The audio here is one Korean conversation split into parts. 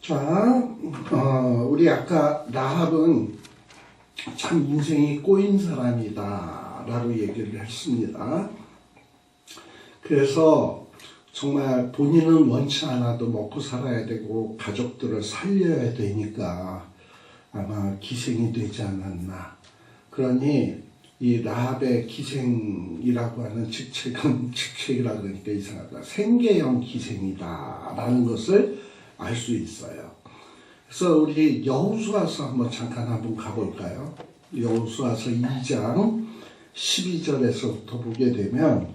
자, 우리 아까 라합은 참 인생이 꼬인 사람이다 라고 얘기를 했습니다. 그래서 정말 본인은 원치 않아도 먹고 살아야 되고 가족들을 살려야 되니까 아마 기생이 되지 않았나. 그러니 이 라합의 기생이라고 하는 직책이라 그러니까 이상하다. 생계형 기생이다 라는 것을 알 수 있어요. 그래서 우리 여호수아서 한번 가볼까요? 여호수아서 2장 12절에서부터 보게 되면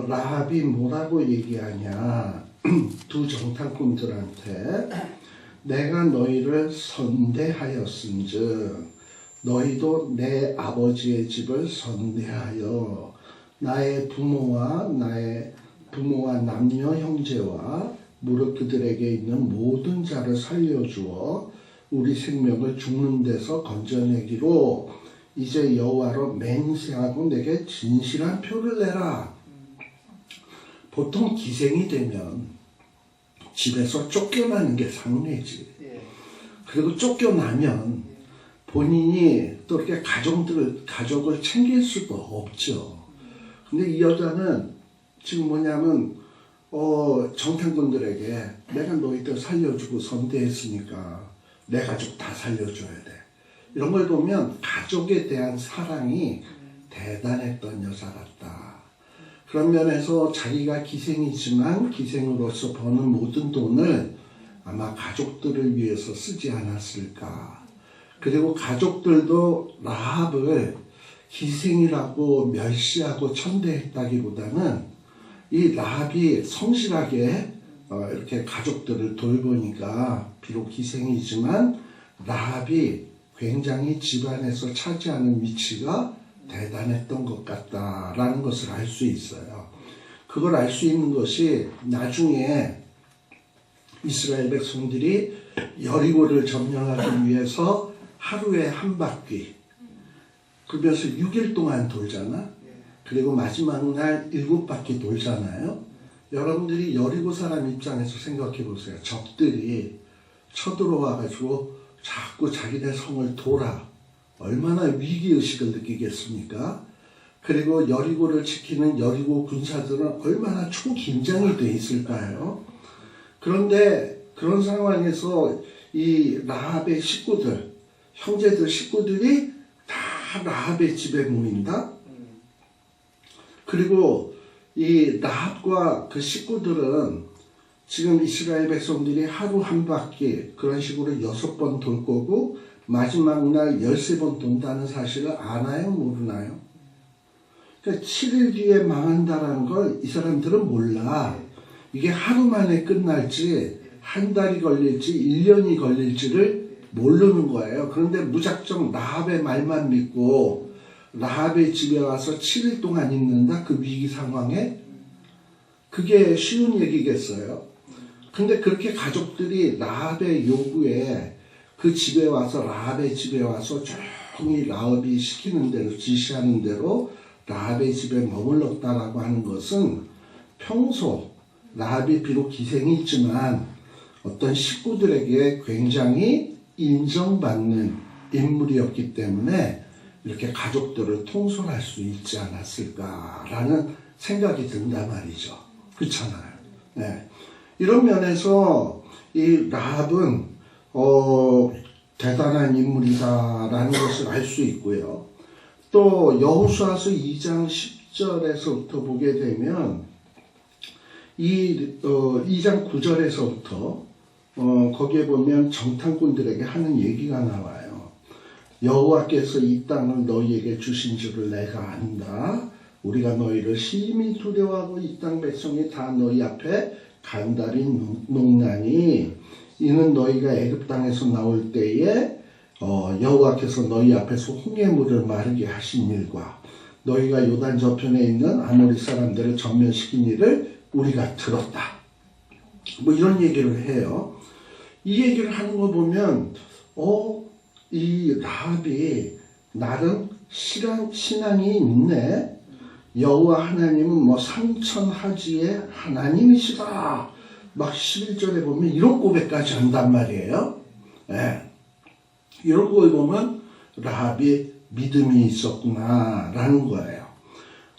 라합이 뭐라고 얘기하냐. 두 정탐꾼들한테 내가 너희를 선대하였은즉 너희도 내 아버지의 집을 선대하여 나의 부모와 남녀 형제와 무릇 그들에게 있는 모든 자를 살려주어 우리 생명을 죽는 데서 건져내기로 이제 여호와로 맹세하고 내게 진실한 표를 내라. 보통 기생이 되면 집에서 쫓겨나는 게 상례지. 그리고 쫓겨나면 본인이 또 이렇게 가족을 챙길 수가 없죠. 근데 이 여자는 지금 뭐냐면 정탐꾼들에게 내가 너희들 살려주고 선대했으니까 내 가족 다 살려줘야 돼. 이런 걸 보면 가족에 대한 사랑이 대단했던 여자 같다. 그런 면에서 자기가 기생이지만 기생으로서 버는 모든 돈을 아마 가족들을 위해서 쓰지 않았을까. 그리고 가족들도 라합을 기생이라고 멸시하고 천대했다기보다는 이 라합이 성실하게 이렇게 가족들을 돌보니까 비록 기생이지만 라합이 굉장히 집안에서 차지하는 위치가 대단했던 것 같다라는 것을 알 수 있어요. 그걸 알 수 있는 것이 나중에 이스라엘 백성들이 여리고를 점령하기 위해서 하루에 한 바퀴, 그러면서 6일 동안 돌잖아. 그리고 마지막 날 7바퀴 돌잖아요. 여러분들이 여리고 사람 입장에서 생각해 보세요. 적들이 쳐들어와가지고 자꾸 자기네 성을 돌아. 얼마나 위기의식을 느끼겠습니까? 그리고 여리고를 지키는 여리고 군사들은 얼마나 초긴장이 돼 있을까요? 그런데 그런 상황에서 이 라합의 식구들, 형제들 식구들이 다 라합의 집에 모인다? 그리고 이 라합과 그 식구들은 지금 이스라엘 백성들이 하루 한 바퀴 그런 식으로 6번 돌 거고 마지막 날 13번 돈다는 사실을 아나요? 모르나요? 그러니까 7일 뒤에 망한다는 걸 이 사람들은 몰라. 이게 하루 만에 끝날지 한 달이 걸릴지 1년이 걸릴지를 모르는 거예요. 그런데 무작정 라합의 말만 믿고 라합의 집에 와서 7일 동안 있는다? 그 위기 상황에? 그게 쉬운 얘기겠어요? 근데 그렇게 가족들이 라합의 요구에 그 집에 와서 라합의 집에 와서 조용히 라합이 시키는 대로 지시하는 대로 라합의 집에 머물렀다라고 하는 것은 평소 라합이 비록 기생이 있지만 어떤 식구들에게 굉장히 인정받는 인물이었기 때문에 이렇게 가족들을 통솔할 수 있지 않았을까라는 생각이 든단 말이죠. 그렇잖아요. 네. 이런 면에서 이 라합은 대단한 인물이다라는 것을 알 수 있고요. 또 여호수아서 2장 10절에서부터 보게 되면 이 2장 9절에서부터 거기에 보면 정탐꾼들에게 하는 얘기가 나와요. 여호와께서 이 땅을 너희에게 주신 줄을 내가 안다. 우리가 너희를 심히 두려워하고 이 땅 백성이 다 너희 앞에 간달이 녹나니 이는 너희가 애굽 땅에서 나올 때에 여호와께서 너희 앞에서 홍해물을 마르게 하신 일과 너희가 요단 저편에 있는 아모리 사람들을 전면시킨 일을 우리가 들었다. 뭐 이런 얘기를 해요. 이 얘기를 하는 거 보면 이 라합이 나름 신앙이 있네. 여호와 하나님은 뭐 삼천하지의 하나님이시다. 막 11절에 보면 이런 고백까지 한단 말이에요. 예. 이런 걸 보면 라합이 믿음이 있었구나라는 거예요.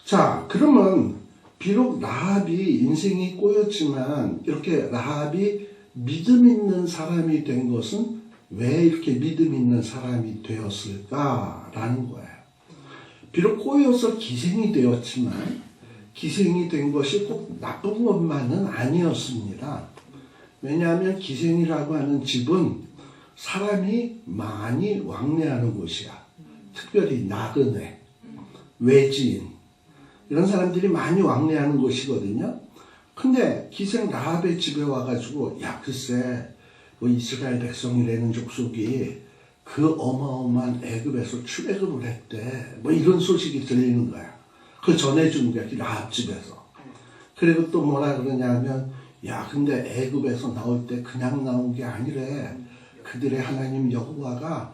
자, 그러면 비록 라합이 인생이 꼬였지만 이렇게 라합이 믿음 있는 사람이 된 것은 왜 이렇게 믿음 있는 사람이 되었을까라는 거예요. 비록 꼬여서 기생이 되었지만 기생이 된 것이 꼭 나쁜 것만은 아니었습니다. 왜냐하면 기생이라고 하는 집은 사람이 많이 왕래하는 곳이야. 특별히 나그네, 외지인 이런 사람들이 많이 왕래하는 곳이거든요. 근데 기생 라합의 집에 와가지고 야 글쎄 뭐 이스라엘 백성이라는 족속이 그 어마어마한 애굽에서 출애굽을 했대. 뭐 이런 소식이 들리는 거야. 그걸 전해주는 거야. 라합 집에서. 그리고 또 뭐라 그러냐면 야 근데 애굽에서 나올 때 그냥 나온 게 아니래. 그들의 하나님 여호와가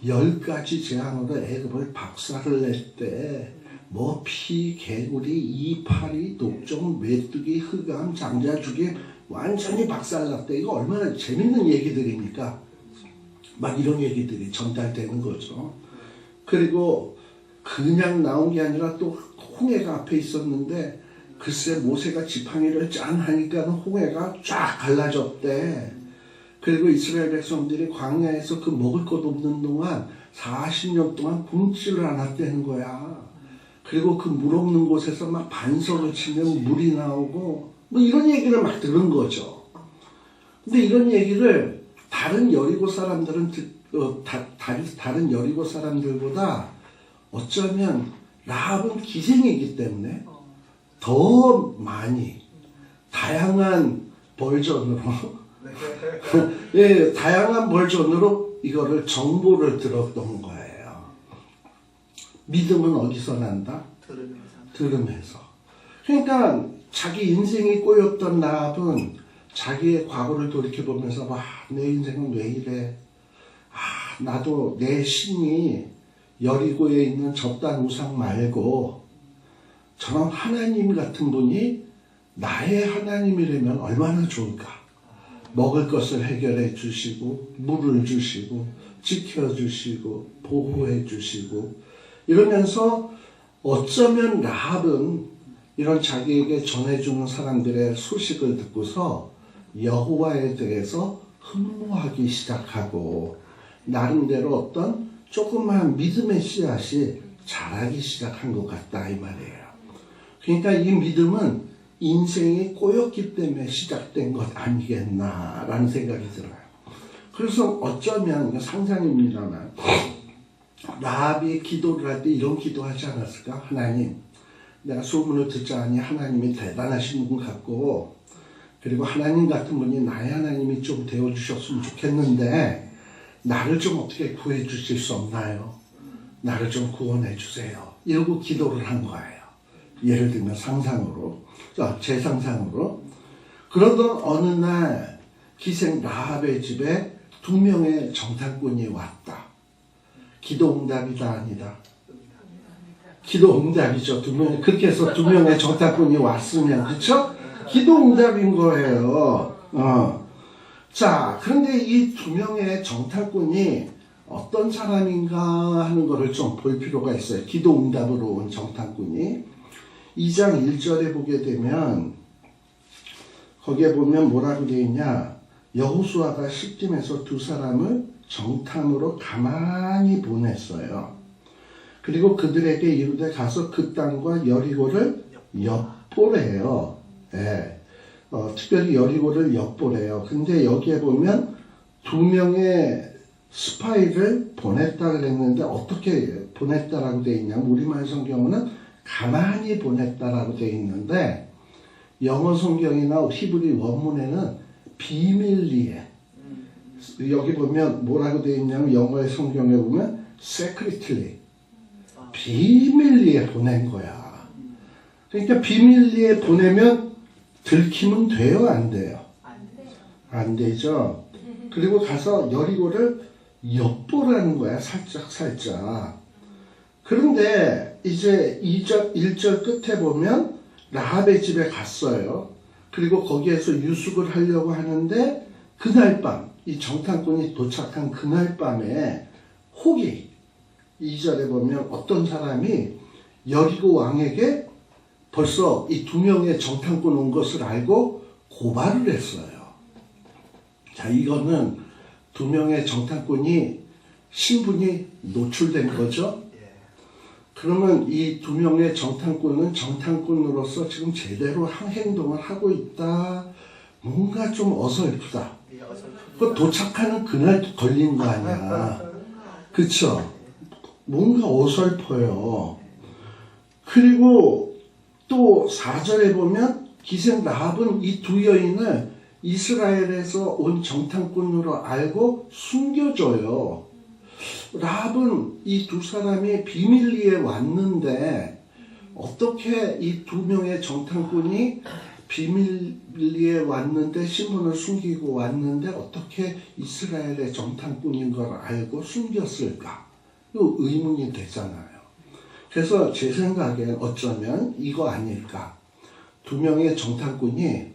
10가지 재앙으로 애굽을 박살을 냈대. 뭐 피, 개구리, 이파리, 독종, 메뚜기, 흑암, 장자죽이 완전히 박살났대. 이거 얼마나 재밌는 얘기들입니까? 막 이런 얘기들이 전달되는 거죠. 그리고 그냥 나온 게 아니라 또 홍해가 앞에 있었는데 글쎄 모세가 지팡이를 짠 하니까 홍해가 쫙 갈라졌대. 그리고 이스라엘 백성들이 광야에서 그 먹을 것 없는 동안 40년 동안 굶지를 않았다는 거야. 그리고 그 물 없는 곳에서 막 반석을 치면 물이 나오고 뭐 이런 얘기를 막 들은 거죠. 근데 이런 얘기를 다른 여리고 사람들은 다른 여리고 사람들보다 어쩌면 라합은 기생이기 때문에 더 많이 다양한 버전으로 예, 다양한 버전으로 이거를 정보를 들었던 거예요. 믿음은 어디서 난다? 들으면서. 그러니까 자기 인생이 꼬였던 라합은 자기의 과거를 돌이켜보면서 와, 내 인생은 왜 이래? 아, 나도 내 신이 여리고에 있는 저딴 우상 말고 저런 하나님 같은 분이 나의 하나님이라면 얼마나 좋을까? 먹을 것을 해결해 주시고 물을 주시고 지켜주시고 보호해 주시고 이러면서 어쩌면 라합은 이런 자기에게 전해주는 사람들의 소식을 듣고서 여호와에 대해서 흠모하기 시작하고 나름대로 어떤 조그마한 믿음의 씨앗이 자라기 시작한 것 같다 이 말이에요. 그러니까 이 믿음은 인생이 꼬였기 때문에 시작된 것 아니겠나라는 생각이 들어요. 그래서 어쩌면 상상입니다만 라합이 기도를 할 때 이런 기도하지 않았을까? 하나님, 내가 소문을 듣자니 하나님이 대단하신 분 같고 그리고 하나님 같은 분이 나의 하나님이 좀 되어주셨으면 좋겠는데 나를 좀 어떻게 구해 주실 수 없나요? 나를 좀 구원해 주세요. 이러고 기도를 한 거예요. 예를 들면 상상으로, 제 상상으로. 그러던 어느 날 기생 라합의 집에 2명의 정탐꾼이 왔다. 기도 응답이다 아니다. 기도 응답이죠. 2명, 그렇게 해서 2명의 정탐꾼이 왔으면, 그쵸? 기도 응답인 거예요. 자, 그런데 이 2명의 정탐꾼이 어떤 사람인가 하는 거를 좀 볼 필요가 있어요. 기도 응답으로 온 정탐꾼이. 2장 1절에 보게 되면, 거기에 보면 뭐라고 되어 있냐. 여호수아가 시딤에서 2사람을 정탐으로 가만히 보냈어요. 그리고 그들에게 이르되 가서 그 땅과 여리고를 엿보래요. 예. 특별히 여리고를 엿보래요. 근데 여기에 보면 2명의 스파이를 보냈다 그랬는데 어떻게 보냈다라고 되어 있냐면 우리말 성경은 가만히 보냈다라고 되어 있는데 영어 성경이나 히브리 원문에는 비밀리에 여기 보면 뭐라고 되어 있냐면 영어의 성경에 보면 secretly 비밀리에 보낸 거야. 그러니까 비밀리에 보내면 들키면 돼요? 안 돼요? 안 되죠. 그리고 가서 여리고를 엿보라는 거야. 살짝. 그런데 이제 1절 끝에 보면 라합의 집에 갔어요. 그리고 거기에서 유숙을 하려고 하는데 그날 밤, 이 정탐꾼이 도착한 그날 밤에 혹이 2절에 보면 어떤 사람이 여리고 왕에게 벌써 이 2명의 정탐꾼 온 것을 알고 고발을 했어요. 자, 이거는 2명의 정탐꾼이 신분이 노출된 거죠. 그러면 이 2명의 정탐꾼은 정탐꾼으로서 지금 제대로 행동을 하고 있다. 뭔가 좀 어설프다. 그 도착하는 그날 걸린 거 아니야. 그쵸? 뭔가 어설퍼요. 그리고 또 4절에 보면 기생 라합은 이 2 여인을 이스라엘에서 온 정탐꾼으로 알고 숨겨줘요. 라합은 이 2 사람이 비밀리에 왔는데 어떻게 이 2명의 정탐꾼이 비밀리에 왔는데 신분을 숨기고 왔는데 어떻게 이스라엘의 정탐꾼인 걸 알고 숨겼을까? 이거 의문이 되잖아요. 그래서 제 생각엔 어쩌면 이거 아닐까? 2명의 정탐꾼이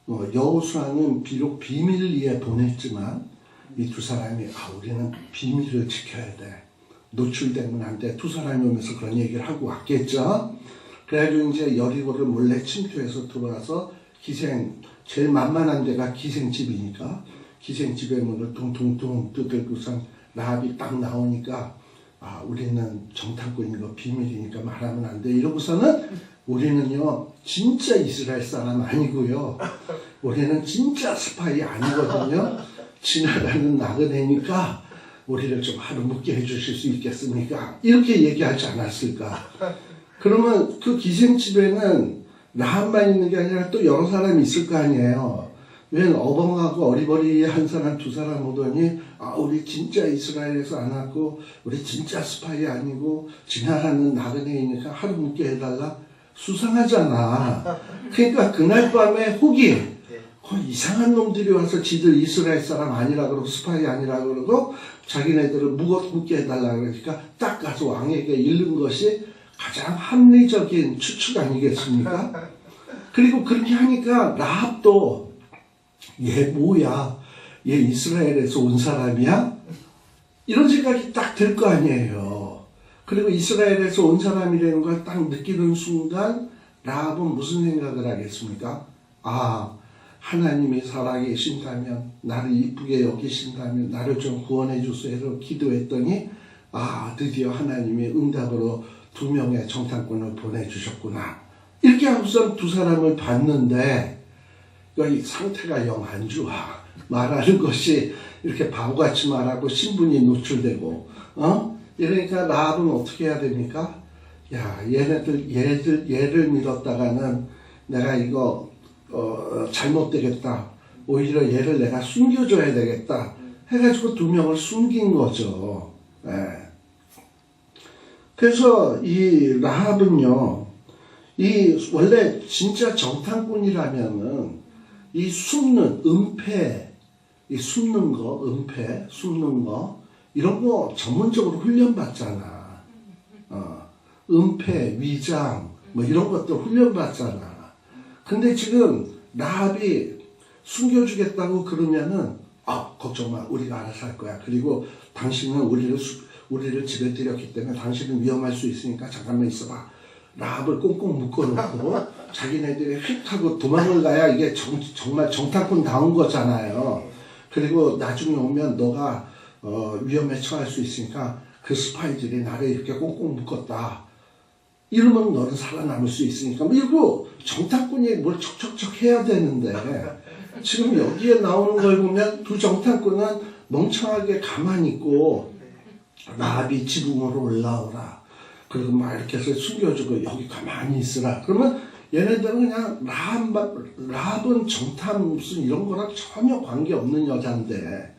여호수아는 비록 비밀리에 보냈지만 이 2 사람이 우리는 비밀을 지켜야 돼. 노출되면 안 돼. 2 사람이 오면서 그런 얘기를 하고 왔겠죠. 그래가지고 이제 여리고를 몰래 침투해서 들어와서 제일 만만한 데가 기생집이니까 기생집의 문을 둥둥둥 두들고선 라합이 딱 나오니까 우리는 정탐꾼인 거 비밀이니까 말하면 안 돼. 이러고서는 우리는요 진짜 이스라엘 사람 아니고요. 우리는 진짜 스파이 아니거든요. 지나가는 나그네니까 우리를 좀 하루 묵게 해주실 수 있겠습니까? 이렇게 얘기하지 않았을까? 그러면 그 기생집에는 라합만 있는 게 아니라 또 여러 사람이 있을 거 아니에요. 왜 어벙하고 어리버리한 사람 2 사람 오더니 우리 진짜 이스라엘에서 안 왔고 우리 진짜 스파이 아니고 지나가는 나그네이니까 하루 묵게 해달라? 수상하잖아. 그러니까 그날 밤에 혹이 이상한 놈들이 와서 지들 이스라엘 사람 아니라 그러고 스파이 아니라 그러고 자기네들을 묵게 해달라 그러니까 딱 가서 왕에게 잃는 것이 가장 합리적인 추측 아니겠습니까? 그리고 그렇게 하니까 라합도 얘 뭐야? 얘 이스라엘에서 온 사람이야? 이런 생각이 딱 들 거 아니에요. 그리고 이스라엘에서 온 사람이라는 걸 딱 느끼는 순간 라합은 무슨 생각을 하겠습니까? 하나님이 살아계신다면 나를 이쁘게 여기신다면 나를 좀 구원해 주세요 기도했더니 드디어 하나님이 응답으로 2명의 정탐꾼을 보내주셨구나. 이렇게 하고서 2 사람을 봤는데 이 상태가 영 안 좋아. 말하는 것이 이렇게 바보같이 말하고 신분이 노출되고 이러니까 라합은 어떻게 해야 됩니까? 얘를 믿었다가는 내가 이거 잘못되겠다. 오히려 얘를 내가 숨겨줘야 되겠다. 해가지고 2명을 숨긴 거죠. 그래서 이 라합은요, 원래 진짜 정탐꾼이라면은 이 숨는, 숨는 거, 이런 거 전문적으로 훈련받잖아. 위장, 이런 것들 훈련받잖아. 근데 지금 라합이 숨겨주겠다고 그러면은 걱정 마. 우리가 알아서 할 거야. 그리고 당신은 우리를 집에 들였기 때문에 당신은 위험할 수 있으니까 잠깐만 있어봐. 라합을 꽁꽁 묶어놓고 자기네들이 휙 하고 도망을 가야 이게 정말 정탐꾼 나온 거잖아요. 그리고 나중에 오면 너가 위험에 처할 수 있으니까 그 스파이들이 나를 이렇게 꽁꽁 묶었다. 이러면 너는 살아남을 수 있으니까. 이러고 정탐꾼이 뭘 척척척 해야 되는데 지금 여기에 나오는 걸 보면 2 정탐꾼은 멍청하게 가만히 있고 라합이 지붕으로 올라오라. 그리고 막 이렇게 해서 숨겨주고 여기 가만히 있으라. 그러면 얘네들은 그냥 라합은 정탐 무슨 이런 거랑 전혀 관계없는 여자인데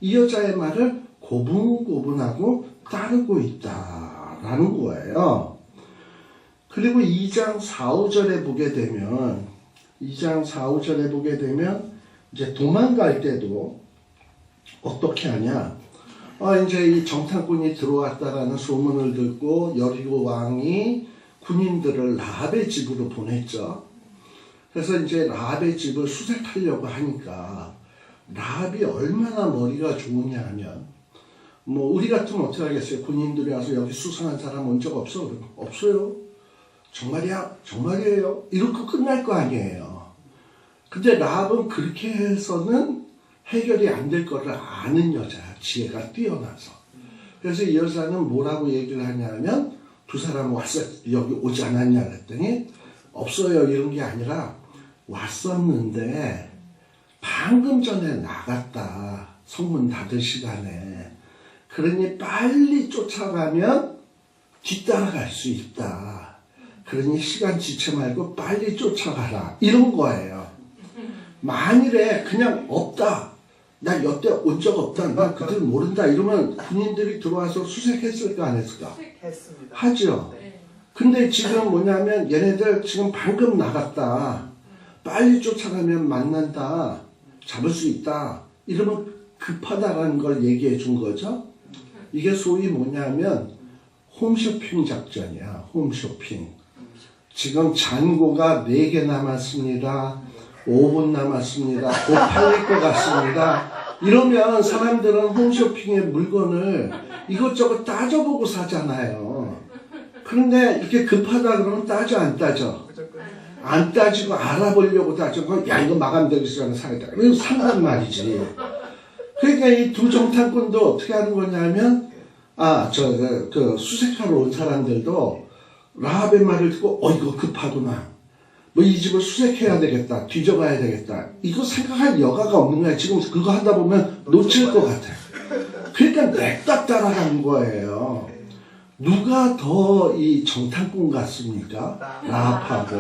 이 여자의 말을 고분고분하고 따르고 있다라는 거예요. 그리고 2장 4, 5절에 보게 되면 이제 도망갈 때도 어떻게 하냐? 이제 이 정탐꾼이 들어왔다라는 소문을 듣고 여리고 왕이 군인들을 라합의 집으로 보냈죠. 그래서 이제 라합의 집을 수색하려고 하니까 라합이 얼마나 머리가 좋으냐 하면 뭐 우리 같으면 어떻게 하겠어요? 군인들이 와서 여기 수상한 사람 온 적 없어? 없어요. 정말이야? 정말이에요? 이렇게 끝날 거 아니에요. 근데 라합은 그렇게 해서는 해결이 안 될 거를 아는 여자야. 지혜가 뛰어나서. 그래서 이 여자는 뭐라고 얘기를 하냐면 두 사람 왔어. 여기 오지 않았냐 그랬더니 없어요. 이런 게 아니라 왔었는데 방금 전에 나갔다. 성문 닫을 시간에. 그러니 빨리 쫓아가면 뒤따라갈 수 있다. 그러니 시간 지체 말고 빨리 쫓아가라. 이런 거예요. 만일에 그냥 없다. 나 여태 온 적 없다. 나 그들 모른다. 이러면 군인들이 들어와서 수색했을까 안 했을까? 했습니다. 하죠. 네. 근데 지금 뭐냐면 얘네들 지금 방금 나갔다. 빨리 쫓아가면 만난다. 잡을 수 있다. 이러면 급하다라는 걸 얘기해 준 거죠. 이게 소위 뭐냐면 홈쇼핑 작전이야. 홈쇼핑. 지금 잔고가 4개 남았습니다. 5분 남았습니다. 곧 팔릴 것 같습니다. 이러면 사람들은 홈쇼핑의 물건을 이것저것 따져보고 사잖아요. 그런데 이렇게 급하다 그러면 따져 안 따져? 안 따지고 알아보려고 따지고 야 이거 마감되기 전에 사야겠다. 이거 산단 말이지. 그러니까 이 두 정탐꾼도 어떻게 하는 거냐면 그 수색하러 온 사람들도 라합의 말을 듣고 이거 급하구나. 뭐 이 집을 수색해야 되겠다. 뒤져가야 되겠다. 이거 생각할 여가가 없는 거야. 지금 그거 하다 보면 놓칠 것 같아. 그러니까 냅다 따라가는 거예요. 누가 더 이 정탐꾼 같습니까? 라합하고.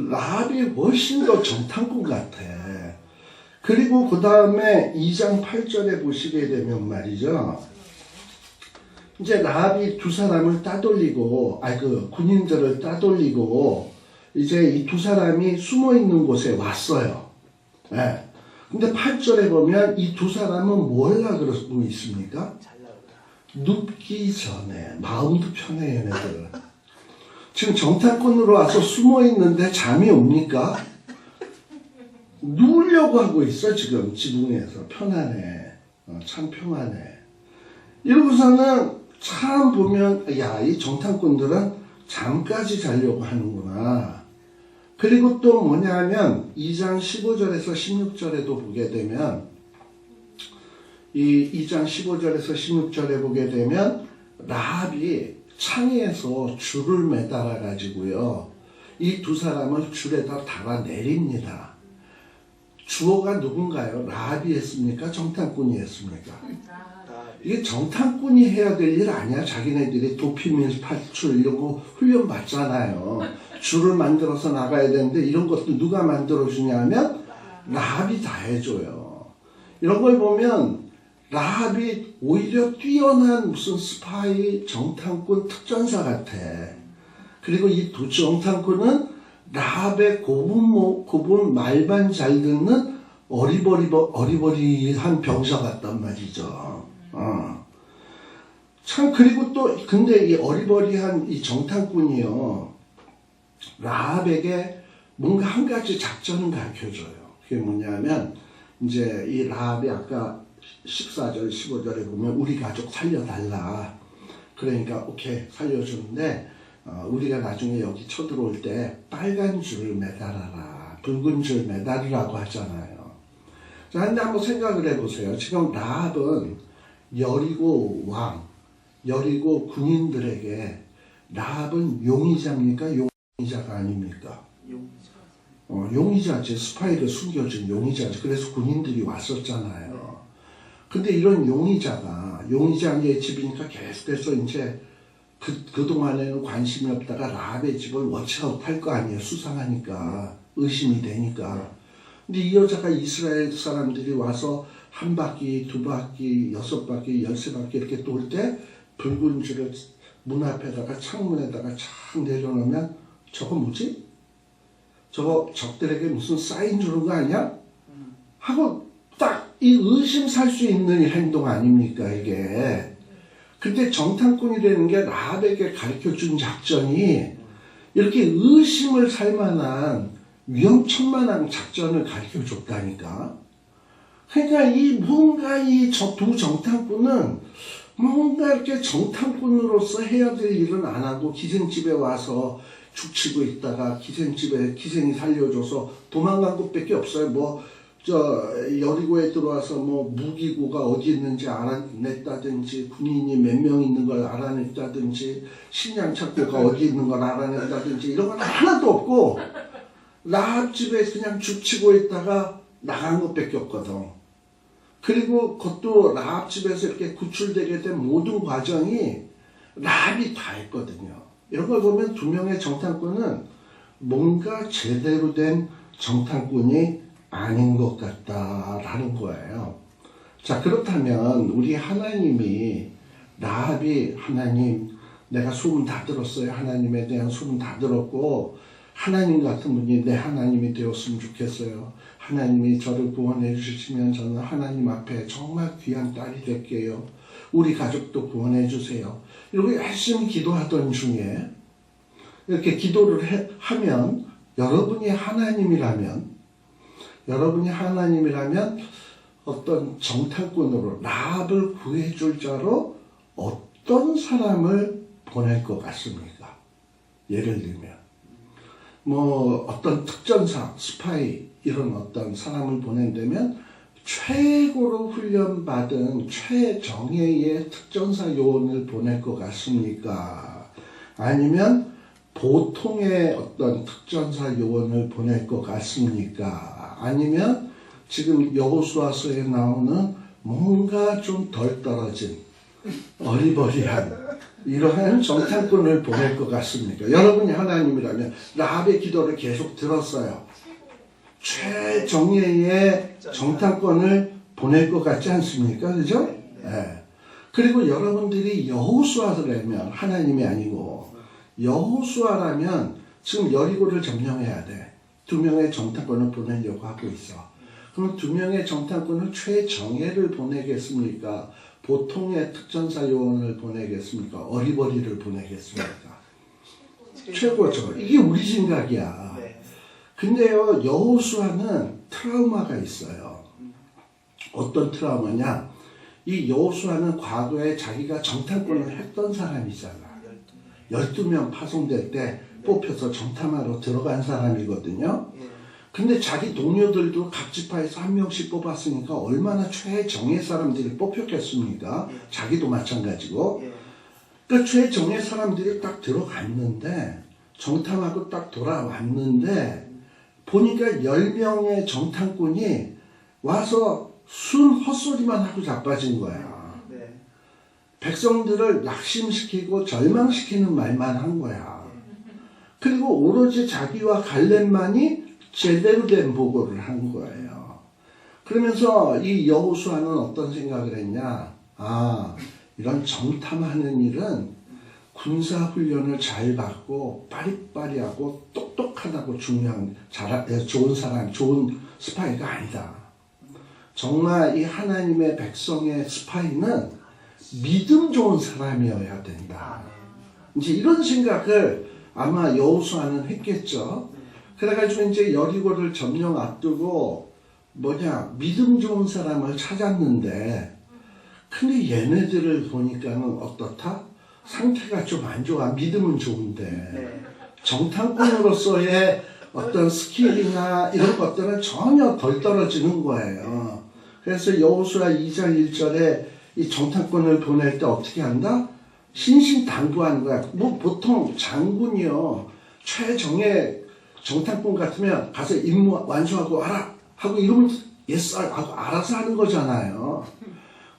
라합이 훨씬 더 정탐꾼 같아. 그리고 그 다음에 2장 8절에 보시게 되면 말이죠. 이제 라합이 두 사람을 따돌리고, 군인들을 따돌리고, 이제 이 두 사람이 숨어 있는 곳에 왔어요. 네. 근데 8절에 보면 이 두 사람은 뭘 하고 있습니까? 눕기 전에. 마음도 편해, 얘네들. 지금 정탐꾼으로 와서 숨어 있는데 잠이 옵니까? 누우려고 하고 있어, 지금 지붕에서. 편하네. 참 평하네. 이러고서는 참 보면, 이 정탐꾼들은 잠까지 자려고 하는구나. 그리고 또 뭐냐 하면 2장 15절에서 16절에도 보게 되면 이 2장 15절에서 16절에 보게 되면 라합이 창에서 줄을 매달아 가지고요. 이 두 사람을 줄에다 달아 내립니다. 주어가 누군가요? 라합이 했습니까? 정탐꾼이 했습니까? 이게 정탐꾼이 해야 될 일 아니야. 자기네들이 도피민 탈출 이런 거 훈련 받잖아요. 줄을 만들어서 나가야 되는데 이런 것도 누가 만들어주냐 하면 라합이 다 해줘요. 이런 걸 보면 라합이 오히려 뛰어난 무슨 스파이 정탐꾼 특전사 같아. 그리고 이 두 정탐꾼은 라합의 고분 말만 잘 듣는 어리버리한 병사 같단 말이죠. 참, 그리고 또, 근데 이 어리버리한 이 정탐꾼이요, 라합에게 뭔가 한 가지 작전을 가르쳐줘요. 그게 뭐냐면, 이제 이 라합이 아까 14절, 15절에 보면, 우리 가족 살려달라. 그러니까, 오케이, 살려주는데, 우리가 나중에 여기 쳐들어올 때, 빨간 줄을 매달아라. 붉은 줄 매달으라고 하잖아요. 자, 근데 한번 생각을 해보세요. 지금 라합은 여리고 여리고 군인들에게 라합은 용의자입니까? 용의자가 아닙니까? 용의자지. 스파이를 숨겨준 용의자지. 그래서 군인들이 왔었잖아요. 근데 이런 용의자의 집이니까 계속해서 이제 그동안에는 관심이 없다가 라합의 집을 워치아웃 할 거 아니에요. 수상하니까. 의심이 되니까. 근데 이 여자가 이스라엘 사람들이 와서 한 바퀴, 두 바퀴, 6바퀴, 13바퀴 이렇게 돌 때 붉은 줄을 문 앞에다가 창문에다가 착 내려놓으면 저거 뭐지? 저거 적들에게 무슨 사인 주는 거 아니야? 하고 딱 이 의심 살 수 있는 행동 아닙니까 이게. 근데 정탐꾼이라는 게 라합에게 가르쳐준 작전이 이렇게 의심을 살 만한 위험천만한 작전을 가르쳐 줬다니까. 그러니까 뭔가 이 두 정탐꾼은 뭔가 이렇게 정탐꾼으로서 해야 될 일은 안 하고 기생집에 와서 죽치고 있다가 기생이 살려줘서 도망간 것밖에 없어요. 여리고에 들어와서 무기고가 어디 있는지 알아냈다든지, 군인이 몇 명 있는 걸 알아냈다든지, 식량창고가 어디 있는 걸 알아냈다든지, 이런 건 하나도 없고, 라합 집에 그냥 죽치고 있다가 나간 것밖에 없거든. 그리고 그것도 라합 집에서 이렇게 구출되게 된 모든 과정이 라합이 다 했거든요. 이런 걸 보면 두 명의 정탐꾼은 뭔가 제대로 된 정탐꾼이 아닌 것 같다라는 거예요. 자, 그렇다면 우리 하나님이, 라합이 하나님, 내가 소문 다 들었어요. 하나님에 대한 소문 다 들었고, 하나님 같은 분이 내 하나님이 되었으면 좋겠어요. 하나님이 저를 구원해 주시면 저는 하나님 앞에 정말 귀한 딸이 될게요. 우리 가족도 구원해 주세요. 이렇게 열심히 기도하던 중에 이렇게 기도를 하면 여러분이 하나님이라면 어떤 정탐꾼으로 라합을 구해줄 자로 어떤 사람을 보낼 것 같습니까? 예를 들면 어떤 특전사, 스파이 이런 어떤 사람을 보낸다면 최고로 훈련받은 최정예의 특전사 요원을 보낼 것 같습니까? 아니면 보통의 어떤 특전사 요원을 보낼 것 같습니까? 아니면 지금 여호수아서에 나오는 뭔가 좀 덜 떨어진 어리버리한 이러한 정탐꾼을 보낼 것 같습니까? 여러분이 하나님이라면 라합의 기도를 계속 들었어요. 최정예의 정탐꾼을 보낼 것 같지 않습니까? 그죠? 네. 그리고 여러분들이 여호수아라면, 하나님이 아니고 여호수아라면 지금 여리고를 점령해야 돼. 두 명의 정탐꾼을 보내려고 하고 있어. 그럼 두 명의 정탐꾼을 최정예를 보내겠습니까? 보통의 특전사 요원을 보내겠습니까? 어리버리를 보내겠습니까? 최고죠. 이게 우리 생각이야. 근데요, 여호수아는 트라우마가 있어요. 어떤 트라우마냐? 이 여호수아는 과거에 자기가 정탐꾼을 했던 사람이잖아. 12명 파송될 때 뽑혀서 정탐하러 들어간 사람이거든요. 근데 자기 동료들도 각 지파에서 한 명씩 뽑았으니까 얼마나 최정예 사람들이 뽑혔겠습니까? 자기도 마찬가지고. 그러니까 최정예 사람들이 딱 들어갔는데, 정탐하고 딱 돌아왔는데, 보니까 10명의 정탐꾼이 와서 순 헛소리만 하고 자빠진 거야. 백성들을 낙심시키고 절망시키는 말만 한 거야. 그리고 오로지 자기와 갈렙만이 제대로 된 보고를 한 거예요. 그러면서 이 여호수아는 어떤 생각을 했냐? 이런 정탐하는 일은 군사훈련을 잘 받고 빠리빠리하고 똑똑하다고 좋은 사람, 좋은 스파이가 아니다. 정말 이 하나님의 백성의 스파이는 믿음 좋은 사람이어야 된다. 이제 이런 생각을 아마 여호수아는 했겠죠. 그래가지고 이제 여리고를 점령 앞두고 믿음 좋은 사람을 찾았는데, 근데 얘네들을 보니까는 어떻다? 상태가 좀 안 좋아. 믿음은 좋은데 정탐꾼으로서의 어떤 스킬이나 이런 것들은 전혀 덜 떨어지는 거예요. 그래서 여호수아 2장 1절에 이 정탐꾼을 보낼 때 어떻게 한다? 신신당부하는 거야. 보통 장군이요, 최정예 정탐꾼 같으면 가서 임무 완수하고 와라 하고 이러면 예스 하고 알아서 하는 거잖아요.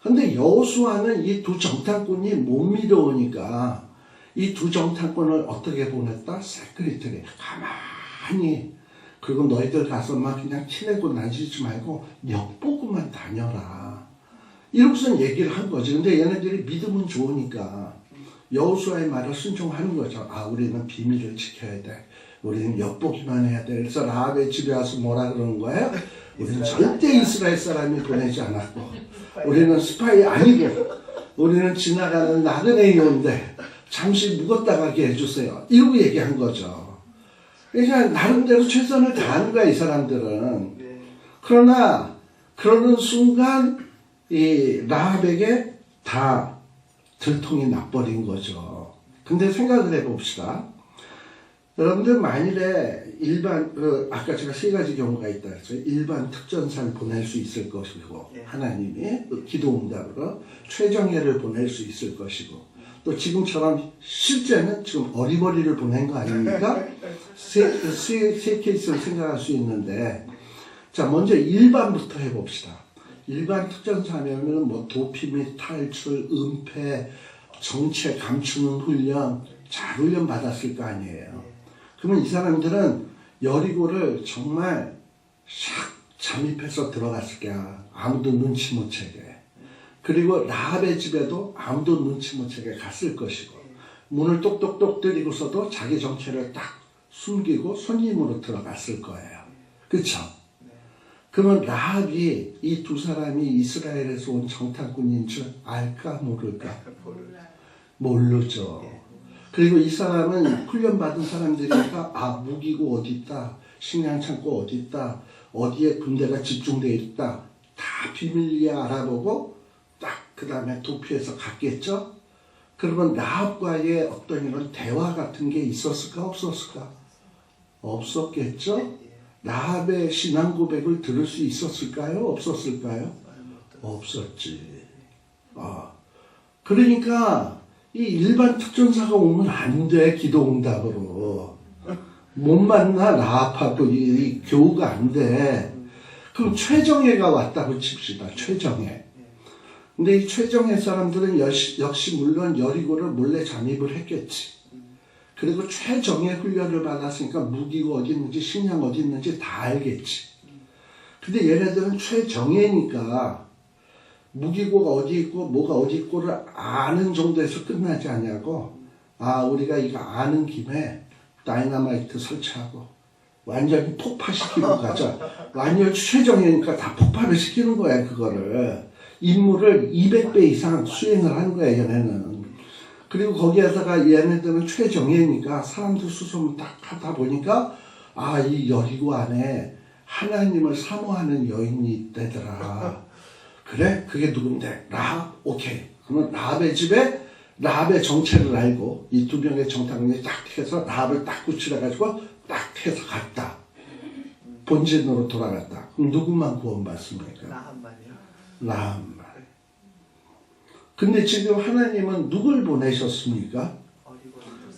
근데 여호수아는 이 두 정탐꾼이 못 믿어오니까 이 두 정탐꾼을 어떻게 보냈다? 세크리트리 가만히, 그리고 너희들 가서 막 그냥 티내고 나지지 말고 엿보고만 다녀라, 이렇게선 얘기를 한 거지. 근데 얘네들이 믿음은 좋으니까 여호수아의 말을 순종하는 거죠. 우리는 비밀을 지켜야 돼. 우리는 엿보기만 해야 돼. 그래서 라합의 집에 와서 뭐라 그러는 거예요? 우리는 절대 이스라엘 사람이 보내지 않았고, 우리는 스파이 아니고, 우리는 지나가는 나그네이온데 잠시 묵었다 가게 해주세요. 이러고 얘기한 거죠. 그러니까 나름대로 최선을 다하는 거야, 이 사람들은. 그러나 그러는 순간 이 라합에게 다 들통이 나버린 거죠. 근데 생각을 해봅시다. 여러분들 만일에 일반 아까 제가 세 가지 경우가 있다 했어요. 일반 특전사를 보낼 수 있을 것이고 하나님이 기도응답으로 최정예를 보낼 수 있을 것이고 또 지금처럼 실제는 지금 어리버리를 보낸 거 아닙니까? 세 케이스를 생각할 수 있는데 자 먼저 일반부터 해봅시다. 일반 특전사면은 뭐 도피 및 탈출, 은폐, 정체 감추는 훈련 잘 훈련 받았을 거 아니에요. 그러면 이 사람들은 여리고를 정말 샥 잠입해서 들어갔을 거야. 아무도 눈치 못 채게. 그리고 라합의 집에도 아무도 눈치 못 채게 갔을 것이고 문을 똑똑똑 들이고서도 자기 정체를 딱 숨기고 손님으로 들어갔을 거예요. 그렇죠? 그러면 라합이 이 두 사람이 이스라엘에서 온 정탐꾼인 줄 알까 모를까? 모르죠. 그리고 이 사람은 훈련받은 사람들이니까 아 무기고 어디 있다, 식량 창고 어디 있다, 어디에 군대가 집중되어 있다 다 비밀리에 알아보고 딱 그 다음에 도피해서 갔겠죠. 그러면 라합과의 어떤 이런 대화 같은 게 있었을까 없었을까? 없었겠죠. 라합의 신앙 고백을 들을 수 있었을까요? 없었을까요? 없었지. 그러니까 이 일반 특전사가 오면 안 돼. 기도응답으로 못 만나. 라합하고 이 교우가 안 돼. 그럼 최정예가 왔다고 칩시다. 최정예. 근데 이 최정예 사람들은 역시 물론 여리고를 몰래 잠입을 했겠지. 그리고 최정예 훈련을 받았으니까 무기가 어디 있는지 식량 어디 있는지 다 알겠지. 근데 얘네들은 최정예니까 무기고가 어디 있고 뭐가 어디 있고를 아는 정도에서 끝나지 않냐고. 아 우리가 이거 아는 김에 다이너마이트 설치하고 완전히 폭파시키고 가자. 완전 최정예니까 다 폭발을 시키는 거야. 그거를 임무를 200배 이상 수행을 한 거야 얘네는. 그리고 거기에다가 얘네들은 최정예니까 사람들 수소문 딱 하다 보니까 아 이 여리고 안에 하나님을 사모하는 여인이 있대더라. 그래? 그게 누군데? 라합? 오케이. 그러면 라합의 집에 라합의 정체를 알고 이 두 명의 정탐꾼이 딱 해서 라합을 딱 구출해가지고 딱 해서 갔다. 본진으로 돌아갔다. 그럼 누구만 구원받습니까? 라합만이요. 라합만. 근데 지금 하나님은 누굴 보내셨습니까?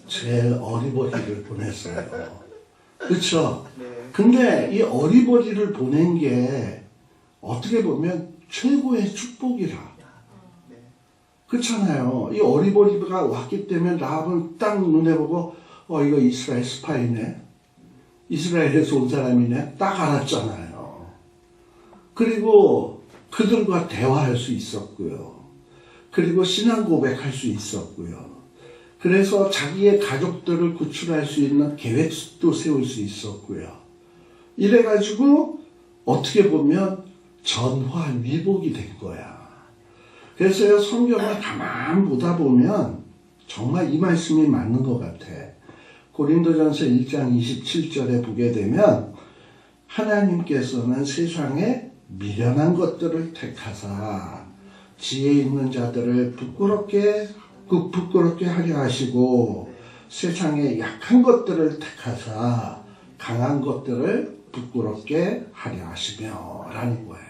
제일 어리버리를 보냈어요. 그렇죠? 네. 근데 이 어리버리를 보낸 게 어떻게 보면 최고의 축복이라. 네. 그렇잖아요. 이 어리버리가 왔기 때문에 라합은 딱 눈에 보고 이거 이스라엘 스파이네. 이스라엘에서 온 사람이네. 딱 알았잖아요. 그리고 그들과 대화할 수 있었고요. 그리고 신앙 고백할 수 있었고요. 그래서 자기의 가족들을 구출할 수 있는 계획도 세울 수 있었고요. 이래가지고 어떻게 보면 전화위복이 된 거야. 그래서 성경을 가만 보다 보면 정말 이 말씀이 맞는 것 같아. 고린도전서 1장 27절에 보게 되면 하나님께서는 세상에 미련한 것들을 택하사 지혜 있는 자들을 부끄럽게 하려 하시고 세상에 약한 것들을 택하사 강한 것들을 부끄럽게 하려 하시며 라는 거예요.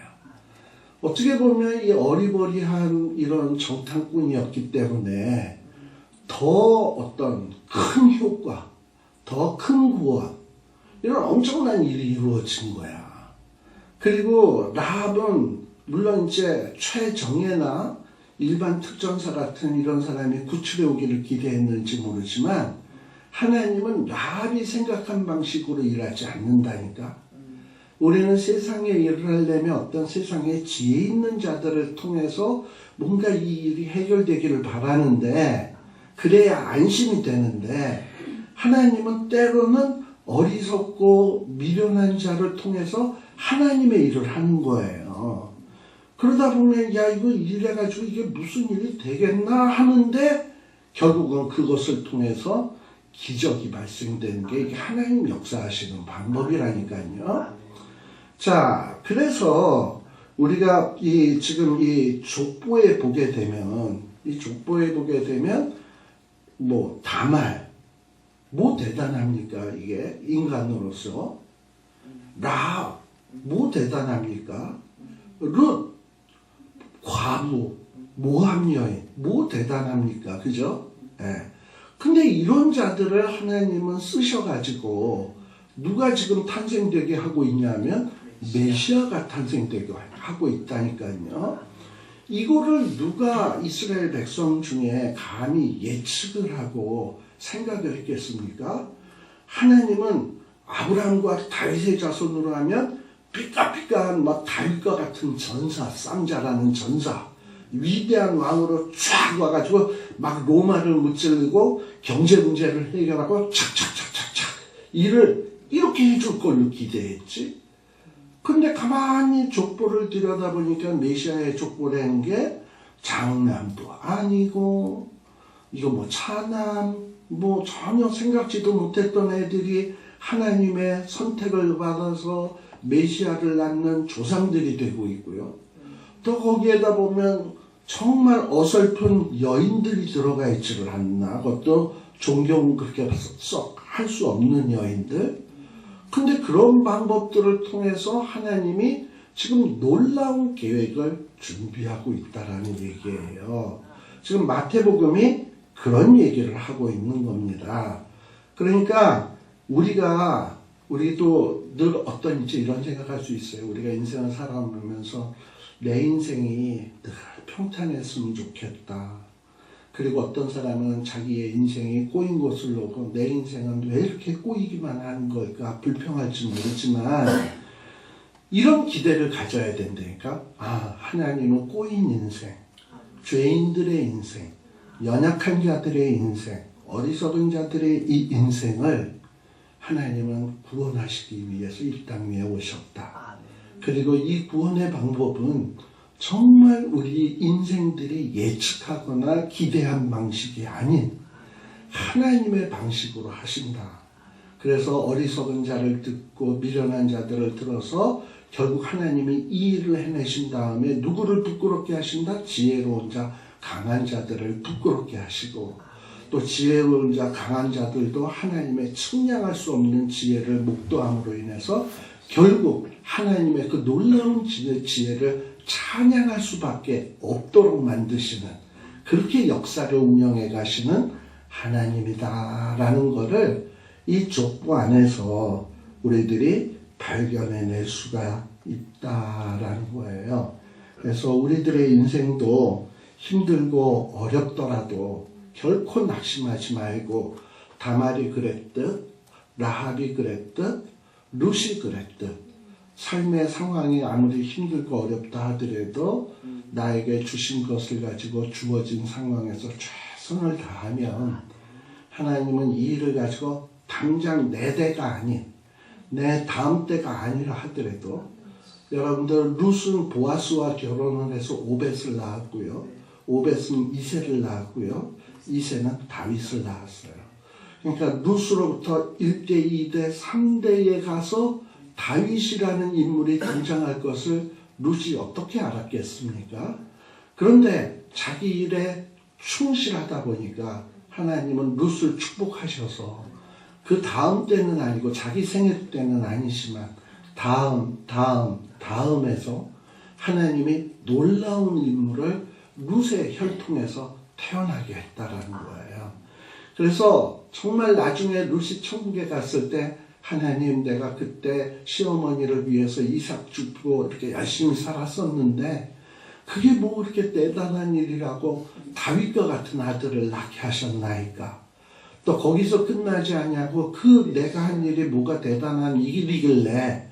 어떻게 보면 이 어리버리한 이런 정탐꾼이었기 때문에 더 어떤 큰 효과, 더 큰 구원, 이런 엄청난 일이 이루어진 거야. 그리고 라합은 물론 이제 최정예나 일반 특전사 같은 이런 사람이 구출해 오기를 기대했는지 모르지만 하나님은 라합이 생각한 방식으로 일하지 않는다니까. 우리는 세상에 일을 하려면 어떤 세상에 지혜 있는 자들을 통해서 뭔가 이 일이 해결되기를 바라는데 그래야 안심이 되는데 하나님은 때로는 어리석고 미련한 자를 통해서 하나님의 일을 하는 거예요. 그러다 보면 야 이거 일해가지고 이게 무슨 일이 되겠나 하는데 결국은 그것을 통해서 기적이 발생되는 게 이게 하나님 역사하시는 방법이라니까요. 자, 그래서 우리가 지금 이 족보에 보게 되면, 뭐, 다말, 뭐 대단합니까, 이게, 인간으로서? 라합, 뭐 대단합니까? 룻, 과부, 모함 여인, 뭐 대단합니까, 그죠? 예. 근데 이런 자들을 하나님은 쓰셔가지고, 누가 지금 탄생되게 하고 있냐면, 메시아가 탄생되게 하고 있다니까요. 이거를 누가 이스라엘 백성 중에 감히 예측을 하고 생각을 했겠습니까? 하나님은 아브라함과 다윗의 자손으로 하면 삐까삐까한 막 다윗과 같은 전사, 쌈자라는 전사, 위대한 왕으로 쫙 와가지고 막 로마를 무찌르고 경제 문제를 해결하고 착착착착착 일을 이렇게 해줄 걸로 기대했지. 근데 가만히 족보를 들여다보니까 메시아의 족보라는 게 장남도 아니고 이거 뭐 차남 뭐 전혀 생각지도 못했던 애들이 하나님의 선택을 받아서 메시아를 낳는 조상들이 되고 있고요. 또 거기에다 보면 정말 어설픈 여인들이 들어가 있지를 않나. 그것도 존경 그렇게 썩 할 수 없는 여인들. 근데 그런 방법들을 통해서 하나님이 지금 놀라운 계획을 준비하고 있다라는 얘기예요. 지금 마태복음이 그런 얘기를 하고 있는 겁니다. 그러니까 우리도 늘 어떤 이제 이런 생각할 수 있어요. 우리가 인생을 살아오면서 내 인생이 늘 평탄했으면 좋겠다. 그리고 어떤 사람은 자기의 인생이 꼬인 곳을 놓고 내 인생은 왜 이렇게 꼬이기만 하는 걸까 불평할지 모르지만 이런 기대를 가져야 된다니까. 하나님은 꼬인 인생, 죄인들의 인생, 연약한 자들의 인생, 어리석은 자들의 이 인생을 하나님은 구원하시기 위해서 이 땅 위에 오셨다. 그리고 이 구원의 방법은 정말 우리 인생들이 예측하거나 기대한 방식이 아닌 하나님의 방식으로 하신다. 그래서 어리석은 자를 듣고 미련한 자들을 들어서 결국 하나님이 이 일을 해내신 다음에 누구를 부끄럽게 하신다? 지혜로운 자, 강한 자들을 부끄럽게 하시고 또 지혜로운 자, 강한 자들도 하나님의 측량할 수 없는 지혜를 목도함으로 인해서 결국 하나님의 그 놀라운 지혜를 찬양할 수밖에 없도록 만드시는 그렇게 역사를 운영해 가시는 하나님이다라는 것을 이 족보 안에서 우리들이 발견해낼 수가 있다라는 거예요. 그래서 우리들의 인생도 힘들고 어렵더라도 결코 낙심하지 말고 다말이 그랬듯 라합이 그랬듯 룻이 그랬듯 삶의 상황이 아무리 힘들고 어렵다 하더라도 나에게 주신 것을 가지고 주어진 상황에서 최선을 다하면 하나님은 이 일을 가지고 당장 내 대가 아닌 내 다음 때가 아니라 하더라도 여러분들 룻은 보아스와 결혼을 해서 오벳을 낳았고요. 오벳은 이새를 낳았고요. 이새는 다윗을 낳았어요. 그러니까 룻으로부터 1대, 2대, 3대에 가서 다윗이라는 인물이 등장할 것을 룻이 어떻게 알았겠습니까? 그런데 자기 일에 충실하다 보니까 하나님은 룻을 축복하셔서 그 다음 때는 아니고 자기 생일 때는 아니지만 다음에서 하나님이 놀라운 인물을 룻의 혈통에서 태어나게 했다라는 거예요. 그래서 정말 나중에 룻이 천국에 갔을 때 하나님 내가 그때 시어머니를 위해서 이삭 주고 이렇게 열심히 살았었는데 그게 뭐 그렇게 대단한 일이라고 다윗과 같은 아들을 낳게 하셨나이까. 또 거기서 끝나지 않냐고 그 내가 한 일이 뭐가 대단한 일이길래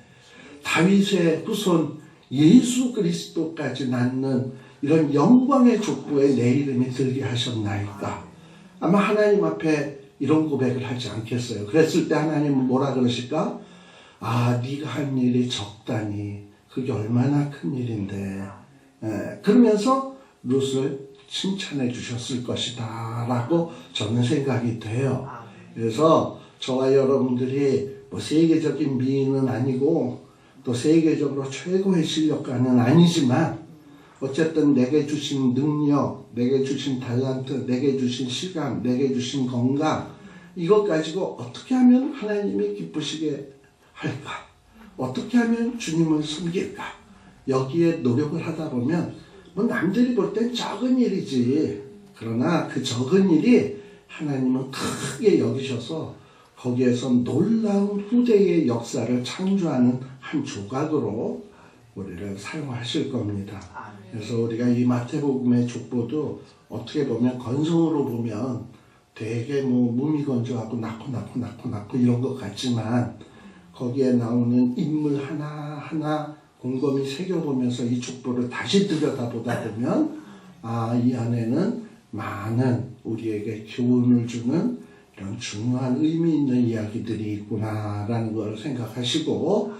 다윗의 후손 예수 그리스도까지 낳는 이런 영광의 족보에 내 이름이 들게 하셨나이까. 아마 하나님 앞에 이런 고백을 하지 않겠어요. 그랬을 때 하나님은 뭐라 그러실까? 네가 한 일이 적다니 그게 얼마나 큰 일인데. 그러면서 룻을 칭찬해 주셨을 것이다 라고 저는 생각이 돼요. 그래서 저와 여러분들이 뭐 세계적인 미인은 아니고 또 세계적으로 최고의 실력가는 아니지만 어쨌든 내게 주신 능력, 내게 주신 달란트, 내게 주신 시간, 내게 주신 건강 이것 가지고 어떻게 하면 하나님이 기쁘시게 할까? 어떻게 하면 주님을 섬길까? 여기에 노력을 하다 보면 뭐 남들이 볼 땐 작은 일이지. 그러나 그 적은 일이 하나님은 크게 여기셔서 거기에서 놀라운 후대의 역사를 창조하는 한 조각으로 우리를 사용하실 겁니다. 그래서 우리가 이 마태복음의 족보도 어떻게 보면 건성으로 보면 되게 뭐 무미건조하고 낳고 이런 것 같지만 거기에 나오는 인물 하나하나 곰곰이 새겨보면서 이 족보를 다시 들여다보다 보면 이 안에는 많은 우리에게 교훈을 주는 이런 중요한 의미 있는 이야기들이 있구나라는 걸 생각하시고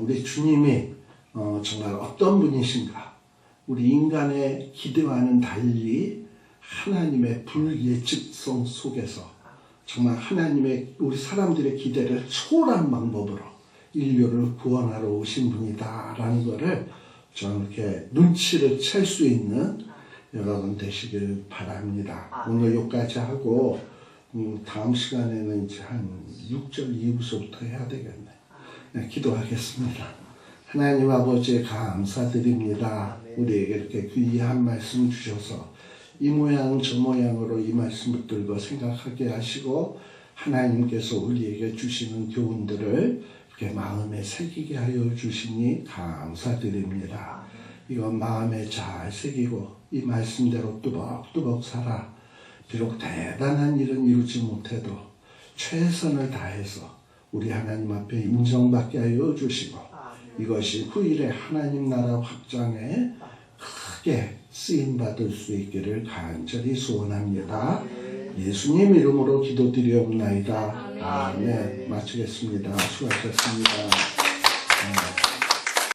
우리 주님이 정말 어떤 분이신가 우리 인간의 기대와는 달리 하나님의 불예측성 속에서 정말 하나님의 우리 사람들의 기대를 초월한 방법으로 인류를 구원하러 오신 분이다라는 것을 좀 이렇게 눈치를 챌 수 있는 여러분 되시길 바랍니다. 오늘 여기까지 하고 다음 시간에는 이제 한 6절 이후서부터 해야 되겠네. 네, 기도하겠습니다. 하나님 아버지 감사드립니다. 우리에게 이렇게 귀한 말씀 주셔서 이 모양 저 모양으로 이 말씀 붙들고 생각하게 하시고 하나님께서 우리에게 주시는 교훈들을 이렇게 마음에 새기게 하여 주시니 감사드립니다. 이건 마음에 잘 새기고 이 말씀대로 뚜벅뚜벅 살아 비록 대단한 일은 이루지 못해도 최선을 다해서 우리 하나님 앞에 인정받게 하여 주시고 이것이 후일에 하나님 나라 확장에 크게 쓰임받을 수 있기를 간절히 소원합니다. 예수님 이름으로 기도드리옵나이다. 아멘. 마치겠습니다. 수고하셨습니다.